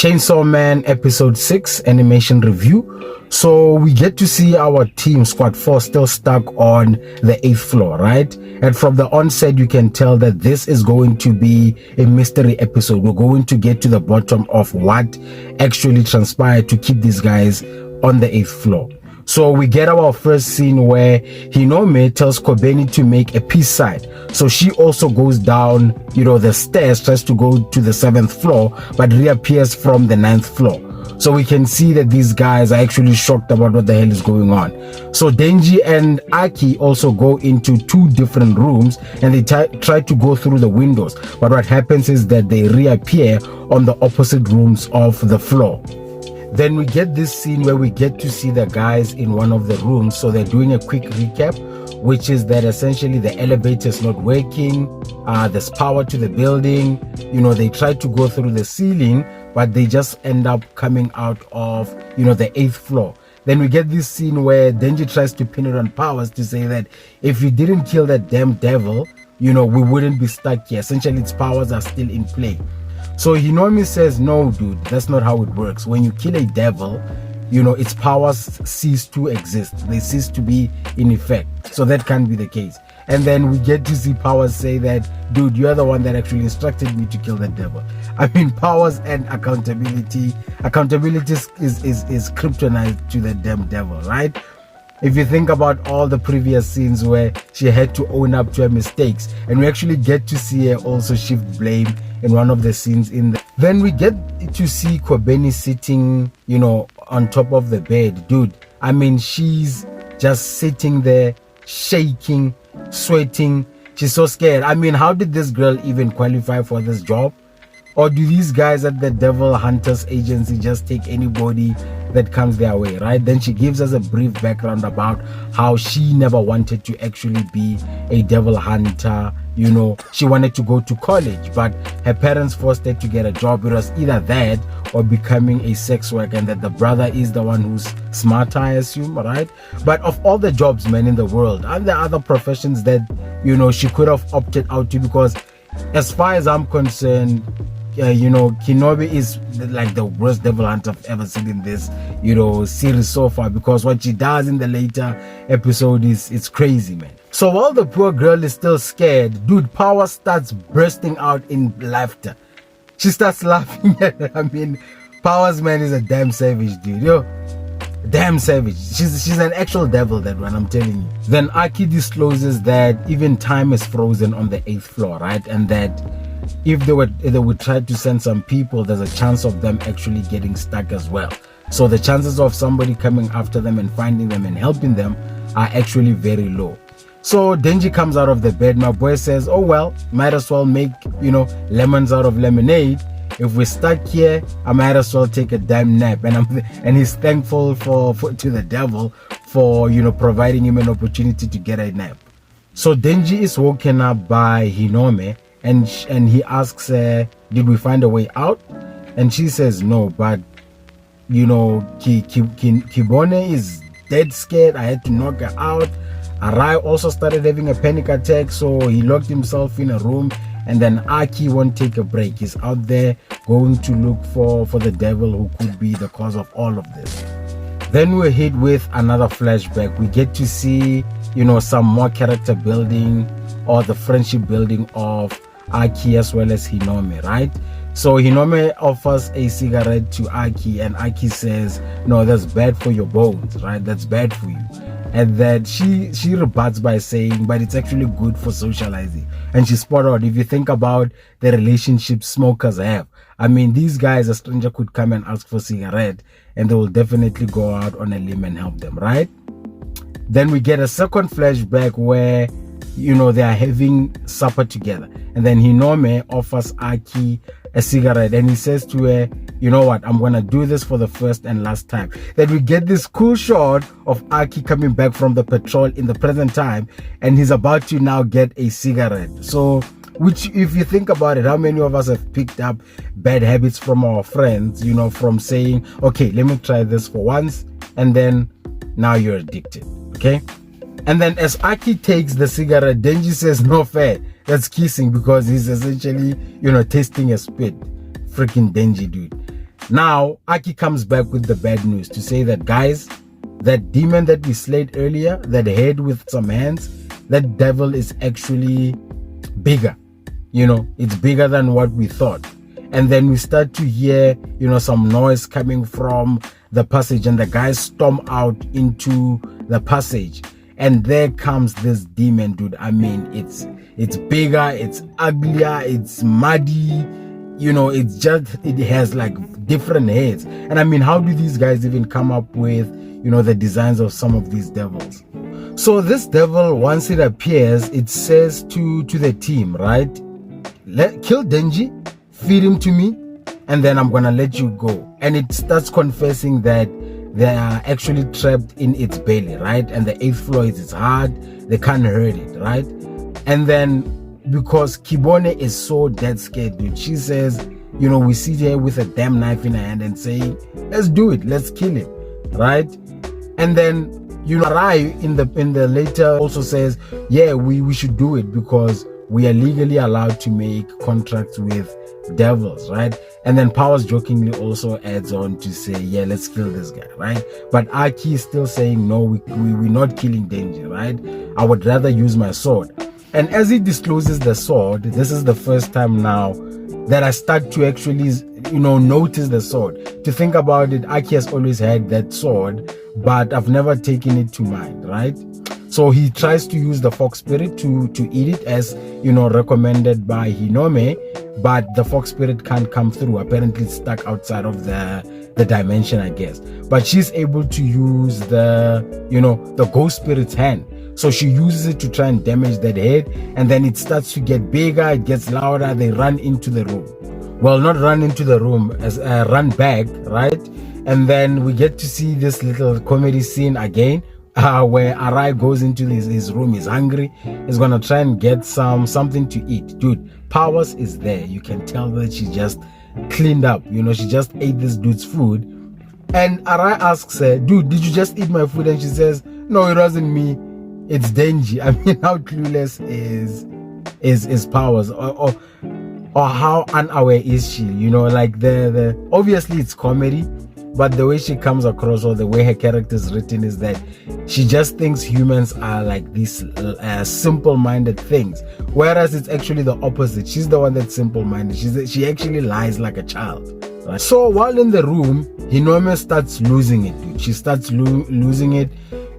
Chainsaw Man episode 6 animation review. So we get to see our team squad 4 still stuck on the 8th floor, right? And from the onset you can tell that this is going to be a mystery episode. We're going to get to the bottom of what actually transpired to keep these guys on the 8th floor. So we get our first scene where Hinome tells Kobeni to make a peace sign. So she also goes down, the stairs, tries to go to the 7th floor, but reappears from the 9th floor. So we can see that these guys are actually shocked about what the hell is going on. So Denji and Aki also go into 2 different rooms and they try to go through the windows. But what happens is that they reappear on the opposite rooms of the floor. Then we get this scene where we get to see the guys in one of the rooms. So they're doing a quick recap, which is that essentially the elevator is not working. There's power to the building. They try to go through the ceiling, but they just end up coming out of, the 8th floor. Then we get this scene where Denji tries to pin it on Powers to say that if you didn't kill that damn devil, we wouldn't be stuck here. Essentially, its powers are still in play. So Hinome says, no, dude, that's not how it works. When you kill a devil, its powers cease to exist. They cease to be in effect. So that can't be the case. And then we get to see Powers say that, dude, you're the one that actually instructed me to kill that devil. I mean, Powers and accountability. Accountability is kryptonite to the damn devil, right? If you think about all the previous scenes where she had to own up to her mistakes, and we actually get to see her also shift blame in one of the scenes then we get to see Kobeni sitting, on top of the bed. Dude, I mean, she's just sitting there, shaking, sweating. She's so scared. I mean, how did this girl even qualify for this job? Or do these guys at the Devil Hunters Agency just take anybody that comes their way, right? Then she gives us a brief background about how she never wanted to actually be a devil hunter. She wanted to go to college, but her parents forced her to get a job. It was either that or becoming a sex worker, and that the brother is the one who's smarter, I assume, right? But of all the jobs, man, in the world, are there other professions that, she could have opted out to? Because as far as I'm concerned, Kinobi is like the worst devil hunter I've ever seen in this, series so far, because what she does in the later episode it's crazy, man. So while the poor girl is still scared, dude, Power starts bursting out in laughter. She starts laughing at her. I mean, Powers, man, is a damn savage, dude. Damn savage. She's an actual devil, that one, I'm telling you. Then Aki discloses that even time is frozen on the 8th floor, right? And that if they would try to send some people, there's a chance of them actually getting stuck as well. So the chances of somebody coming after them and finding them and helping them are actually very low. So Denji comes out of the bed. My boy says, oh well, might as well make lemons out of lemonade. If we're stuck here, I might as well take a damn nap. And he's thankful to the devil for providing him an opportunity to get a nap. So Denji is woken up by Hinome, and he asks her, did we find a way out? And she says no, but Kibone is dead scared. I had to knock her out. Arai also started having a panic attack, so he locked himself in a room. And then Aki won't take a break. He's out there going to look for the devil who could be the cause of all of this. Then we're hit with another flashback. We get to see some more character building, or the friendship building of Aki as well as Hinome, right? So Hinome offers a cigarette to Aki, and Aki says, no, that's bad for your bones, right? That's bad for you. And then she rebuts by saying, but it's actually good for socializing. And she's spot on. If you think about the relationship smokers have, I mean, these guys, a stranger could come and ask for a cigarette, and they will definitely go out on a limb and help them, right? Then we get a second flashback where they are having supper together, and then Hinome offers Aki a cigarette, and he says to her, you know what, I'm gonna do this for the first and last time. Then we get this cool shot of Aki coming back from the patrol in the present time, and he's about to now get a cigarette. So, which, if you think about it, how many of us have picked up bad habits from our friends, from saying, okay, let me try this for once, and then now you're addicted, okay? And then as Aki takes the cigarette, Denji says, no fair, that's kissing, because he's essentially, tasting a spit. Freaking Denji, dude. Now, Aki comes back with the bad news to say that, guys, that demon that we slayed earlier, that head with some hands, that devil is actually bigger. It's bigger than what we thought. And then we start to hear, some noise coming from the passage, and the guys storm out into the passage. And there comes this demon, dude. I mean, it's bigger, it's uglier, it's muddy. It has like different heads. And I mean, how do these guys even come up with, the designs of some of these devils? So this devil, once it appears, it says to the team, right? Kill Denji, feed him to me, and then I'm gonna let you go. And it starts confessing that they are actually trapped in its belly, right? And the 8th floor is hard, they can't hurt it, right? And then because Kibone is so dead scared, dude, she says, we sit here with a damn knife in her hand and saying, let's do it, let's kill him, right? And then Rai in the later also says, yeah, we should do it because we are legally allowed to make contracts with devils, right? And then Powers jokingly also adds on to say, yeah, let's kill this guy, right? But Aki is still saying, no, we're not killing Denji, right? I would rather use my sword. And as he discloses the sword, this is the first time now that I start to actually, notice the sword. To think about it, Aki has always had that sword, but I've never taken it to mind, right? So he tries to use the fox spirit to eat it as, recommended by Hinome, but the fox spirit can't come through. Apparently it's stuck outside of the dimension, I guess. But she's able to use the ghost spirit's hand. So she uses it to try and damage that head, and then it starts to get bigger, it gets louder, they run into the room. Well, not run into the room, as run back, right? And then we get to see this little comedy scene again, where Arai goes into his room, he's hungry, he's gonna try and get something to eat. Dude, Powers is there. You can tell that she just cleaned up, she just ate this dude's food. And Arai asks her, dude, did you just eat my food? And she says, no, it wasn't me, it's Denji. I mean, how clueless is Powers, or how unaware is she? Like the obviously it's comedy, but the way she comes across, or the way her character is written, is that she just thinks humans are like these simple-minded things, whereas it's actually the opposite. She's the one that's simple-minded. She actually lies like a child, right? So while in the room, Hinome starts losing it, dude. She starts losing it,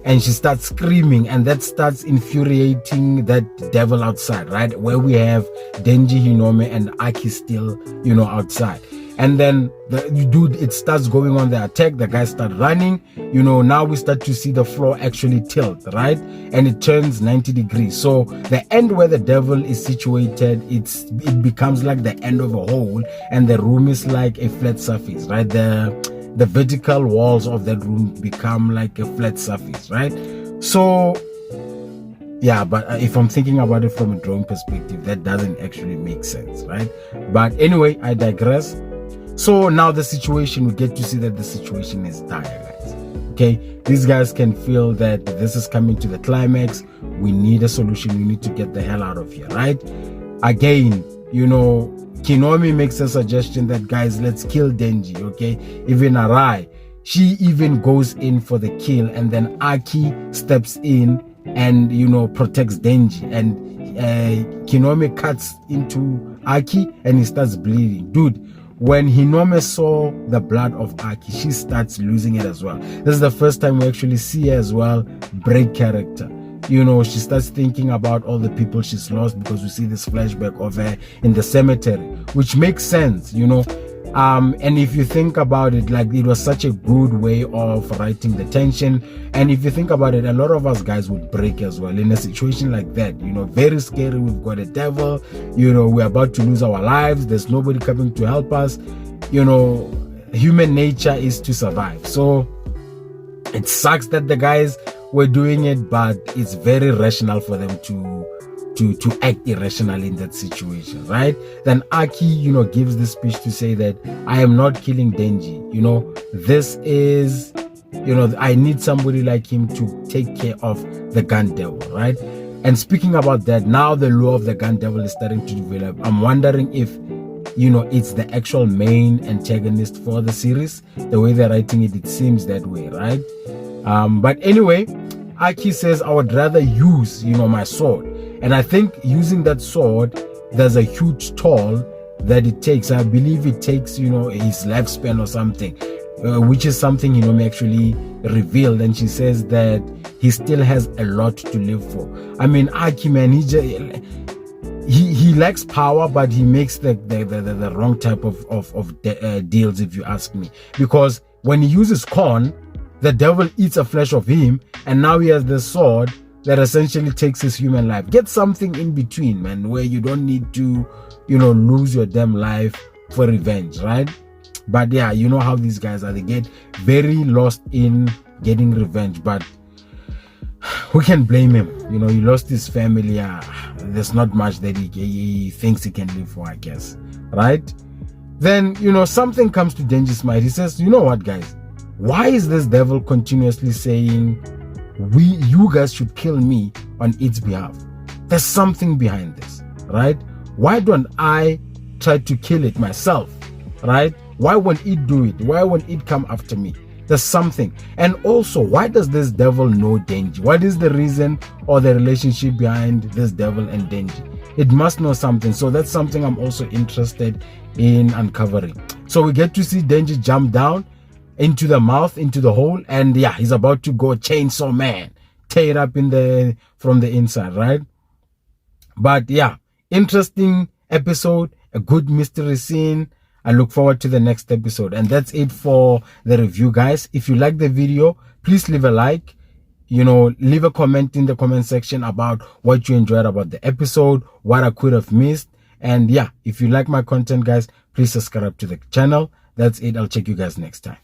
and she starts screaming, and that starts infuriating that devil outside, right? Where we have Denji, Hinome, and Aki still, outside. And then it starts going on the attack. The guys start running. Now we start to see the floor actually tilt, right? And it turns 90 degrees. So the end where the devil is situated, it becomes like the end of a hole, and the room is like a flat surface, right? The vertical walls of that room become like a flat surface, right? So yeah, but if I'm thinking about it from a drawing perspective, that doesn't actually make sense, right? But anyway, I digress. So now the situation, we get to see that the situation is dire, guys. Okay, these guys can feel that this is coming to the climax. We need a solution. We need to get the hell out of here, right? Again, Kinomi makes a suggestion that, guys, let's kill Denji, okay? Even Arai, she even goes in for the kill, and then Aki steps in and, protects Denji. And Kinomi cuts into Aki, and he starts bleeding. Dude, when Hinome saw the blood of Aki, she starts losing it as well. This is the first time we actually see her as well break character. She starts thinking about all the people she's lost, because we see this flashback of her in the cemetery, which makes sense, and if you think about it, like, it was such a good way of writing the tension. And if you think about it, a lot of us guys would break as well in a situation like that. Very scary. We've got a devil, we're about to lose our lives, there's nobody coming to help us. Human nature is to survive. So it sucks that the guys were doing it, but it's very rational for them to act irrationally in that situation, right? Then Aki, gives this speech to say that I am not killing Denji. This is, I need somebody like him to take care of the gun devil, right? And speaking about that, now the law of the gun devil is starting to develop. I'm wondering if it's the actual main antagonist for the series. The way they're writing it, it seems that way, right? But anyway, Aki says, I would rather use, my sword. And I think using that sword, there's a huge toll that it takes. I believe it takes, his lifespan or something, which is something, may actually revealed. And she says that he still has a lot to live for. I mean, Aki, man, he lacks power, but he makes the wrong type of deals, if you ask me. Because when he uses corn, the devil eats a flesh of him, and now he has the sword that essentially takes his human life. Get something in between, man, where you don't need to, lose your damn life for revenge, right? But yeah, you know how these guys are. They get very lost in getting revenge, but who can blame him? He lost his family. There's not much that he thinks he can live for, I guess, right? Then, something comes to Denji's mind. He says, you know what, guys? Why is this devil continuously saying, you guys should kill me on its behalf? There's something behind this, right? Why don't I try to kill it myself, right? Why won't it do it? Why won't it come after me? There's something. And also, why does this devil know Denji? What is the reason or the relationship behind this devil and Denji? It must know something. So that's something I'm also interested in uncovering. So we get to see Denji jump down into the mouth, into the hole, and yeah, he's about to go chainsaw man, tear it up from the inside, right? But yeah, interesting episode, a good mystery scene. I look forward to the next episode. And that's it for the review, guys. If you like the video, please leave a like, leave a comment in the comment section about what you enjoyed about the episode, what I could have missed. And yeah, if you like my content, guys, please subscribe to the channel. That's it. I'll check you guys next time.